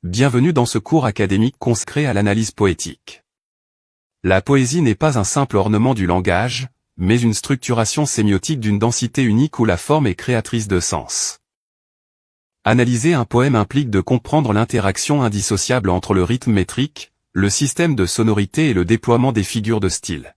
Bienvenue dans ce cours académique consacré à l'analyse poétique. La poésie n'est pas un simple ornement du langage, mais une structuration sémiotique d'une densité unique où la forme est créatrice de sens. Analyser un poème implique de comprendre l'interaction indissociable entre le rythme métrique, le système de sonorité et le déploiement des figures de style.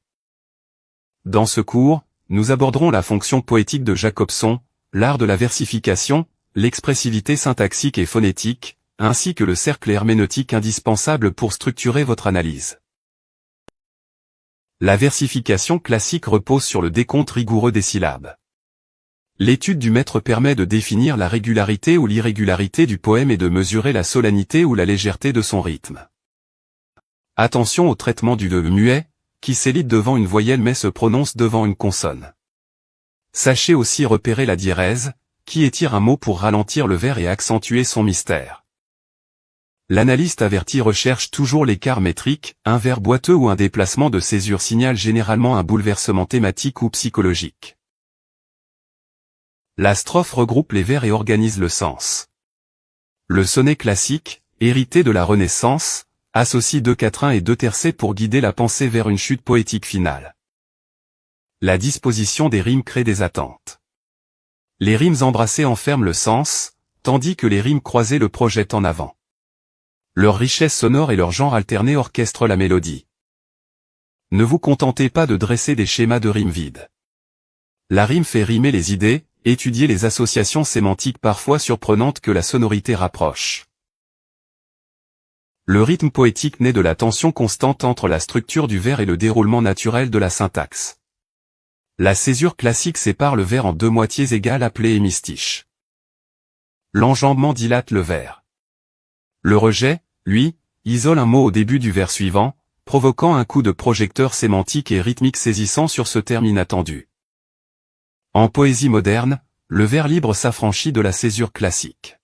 Dans ce cours, nous aborderons la fonction poétique de Jacobson, l'art de la versification, l'expressivité syntaxique et phonétique, ainsi que le cercle herméneutique indispensable pour structurer votre analyse. La versification classique repose sur le décompte rigoureux des syllabes. L'étude du maître permet de définir la régularité ou l'irrégularité du poème et de mesurer la solennité ou la légèreté de son rythme. Attention au traitement du muet, qui s'élite devant une voyelle mais se prononce devant une consonne. Sachez aussi repérer la diérèse, qui étire un mot pour ralentir le vers et accentuer son mystère. L'analyste averti recherche toujours l'écart métrique, un vers boiteux ou un déplacement de césure signale généralement un bouleversement thématique ou psychologique. La strophe regroupe les vers et organise le sens. Le sonnet classique, hérité de la Renaissance, associe deux quatrains et deux tercets pour guider la pensée vers une chute poétique finale. La disposition des rimes crée des attentes. Les rimes embrassées enferment le sens, tandis que les rimes croisées le projettent en avant. Leur richesse sonore et leur genre alterné orchestrent la mélodie. Ne vous contentez pas de dresser des schémas de rimes vides. La rime fait rimer les idées, étudiez les associations sémantiques parfois surprenantes que la sonorité rapproche. Le rythme poétique naît de la tension constante entre la structure du vers et le déroulement naturel de la syntaxe. La césure classique sépare le vers en deux moitiés égales appelées hémistiches. L'enjambement dilate le vers. Le rejet, lui, isole un mot au début du vers suivant, provoquant un coup de projecteur sémantique et rythmique saisissant sur ce terme inattendu. En poésie moderne, le vers libre s'affranchit de la césure classique.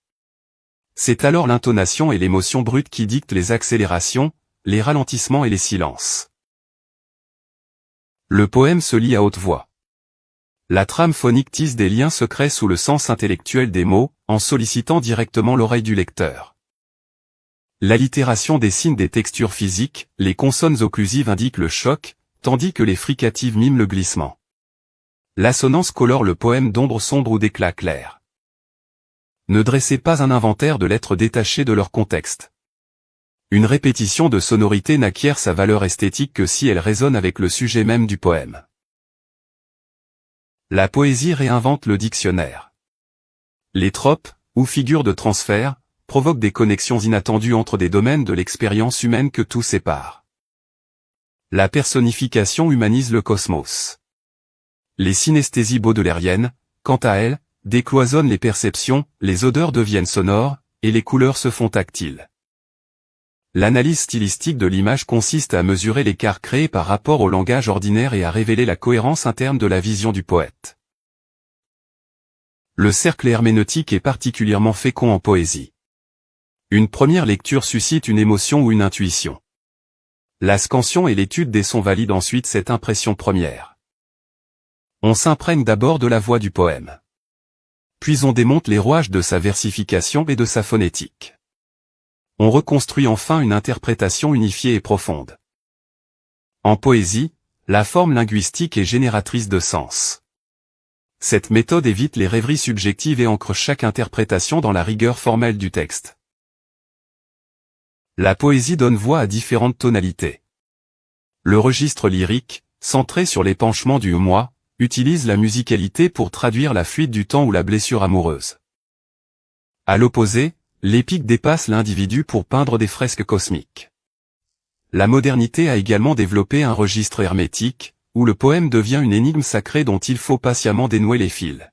C'est alors l'intonation et l'émotion brute qui dictent les accélérations, les ralentissements et les silences. Le poème se lit à haute voix. La trame phonique tisse des liens secrets sous le sens intellectuel des mots, en sollicitant directement l'oreille du lecteur. L'allitération dessine des textures physiques, les consonnes occlusives indiquent le choc, tandis que les fricatives miment le glissement. L'assonance colore le poème d'ombres sombres ou d'éclats clairs. Ne dressez pas un inventaire de lettres détachées de leur contexte. Une répétition de sonorité n'acquiert sa valeur esthétique que si elle résonne avec le sujet même du poème. La poésie réinvente le dictionnaire. Les tropes, ou figures de transfert, provoquent des connexions inattendues entre des domaines de l'expérience humaine que tout sépare. La personnification humanise le cosmos. Les synesthésies baudelairiennes, quant à elles, décloisonnent les perceptions, les odeurs deviennent sonores, et les couleurs se font tactiles. L'analyse stylistique de l'image consiste à mesurer l'écart créé par rapport au langage ordinaire et à révéler la cohérence interne de la vision du poète. Le cercle herméneutique est particulièrement fécond en poésie. Une première lecture suscite une émotion ou une intuition. La scansion et l'étude des sons valident ensuite cette impression première. On s'imprègne d'abord de la voix du poème. Puis on démonte les rouages de sa versification et de sa phonétique. On reconstruit enfin une interprétation unifiée et profonde. En poésie, la forme linguistique est génératrice de sens. Cette méthode évite les rêveries subjectives et ancre chaque interprétation dans la rigueur formelle du texte. La poésie donne voix à différentes tonalités. Le registre lyrique, centré sur l'épanchement du moi, utilise la musicalité pour traduire la fuite du temps ou la blessure amoureuse. À l'opposé, l'épique dépasse l'individu pour peindre des fresques cosmiques. La modernité a également développé un registre hermétique, où le poème devient une énigme sacrée dont il faut patiemment dénouer les fils.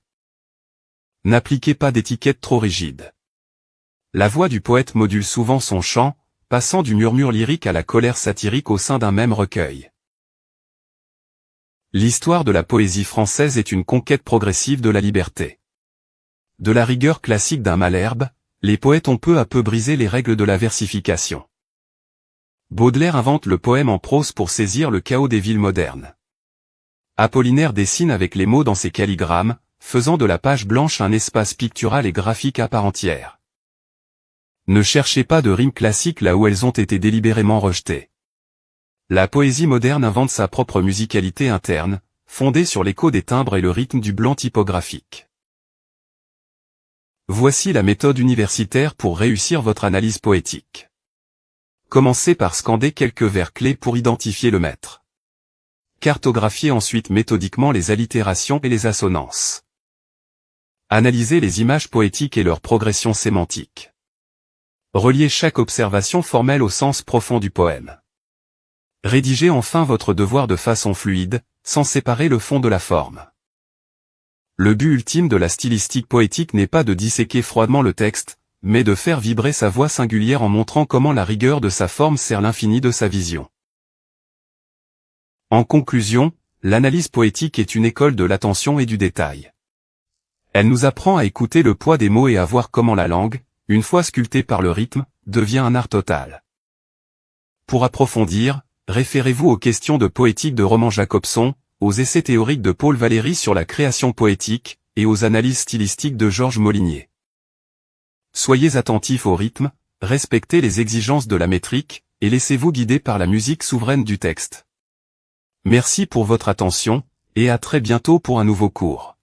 N'appliquez pas d'étiquette trop rigide. La voix du poète module souvent son chant, passant du murmure lyrique à la colère satirique au sein d'un même recueil. L'histoire de la poésie française est une conquête progressive de la liberté. De la rigueur classique d'un Malherbe, les poètes ont peu à peu brisé les règles de la versification. Baudelaire invente le poème en prose pour saisir le chaos des villes modernes. Apollinaire dessine avec les mots dans ses calligrammes, faisant de la page blanche un espace pictural et graphique à part entière. Ne cherchez pas de rimes classiques là où elles ont été délibérément rejetées. La poésie moderne invente sa propre musicalité interne, fondée sur l'écho des timbres et le rythme du blanc typographique. Voici la méthode universitaire pour réussir votre analyse poétique. Commencez par scander quelques vers clés pour identifier le maître. Cartographiez ensuite méthodiquement les allitérations et les assonances. Analysez les images poétiques et leur progression sémantique. Reliez chaque observation formelle au sens profond du poème. Rédigez enfin votre devoir de façon fluide, sans séparer le fond de la forme. Le but ultime de la stylistique poétique n'est pas de disséquer froidement le texte, mais de faire vibrer sa voix singulière en montrant comment la rigueur de sa forme sert l'infini de sa vision. En conclusion, l'analyse poétique est une école de l'attention et du détail. Elle nous apprend à écouter le poids des mots et à voir comment la langue, une fois sculptée par le rythme, devient un art total. Pour approfondir, référez-vous aux questions de poétique de Roman Jacobson, aux essais théoriques de Paul Valéry sur la création poétique, et aux analyses stylistiques de Georges Molinier. Soyez attentifs au rythme, respectez les exigences de la métrique, et laissez-vous guider par la musique souveraine du texte. Merci pour votre attention, et à très bientôt pour un nouveau cours.